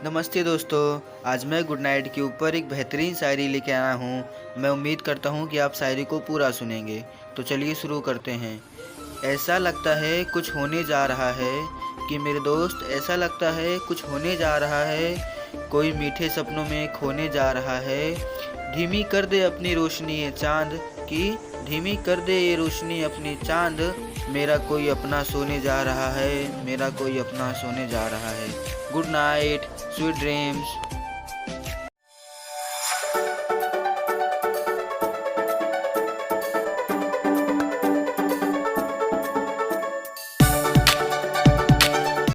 नमस्ते दोस्तों। आज मैं गुड नाइट के ऊपर एक बेहतरीन शायरी लेके आया हूँ। मैं उम्मीद करता हूँ कि आप शायरी को पूरा सुनेंगे। तो चलिए शुरू करते हैं। ऐसा लगता है कुछ होने जा रहा है कि मेरे दोस्त, ऐसा लगता है कुछ होने जा रहा है। कोई मीठे सपनों में खोने जा रहा है। धीमी कर दे अपनी रोशनी ये चाँद की, धीमी कर दे ये रोशनी अपनी चाँद। मेरा कोई अपना सोने जा रहा है, मेरा कोई अपना सोने जा रहा है। Good night, sweet dreams.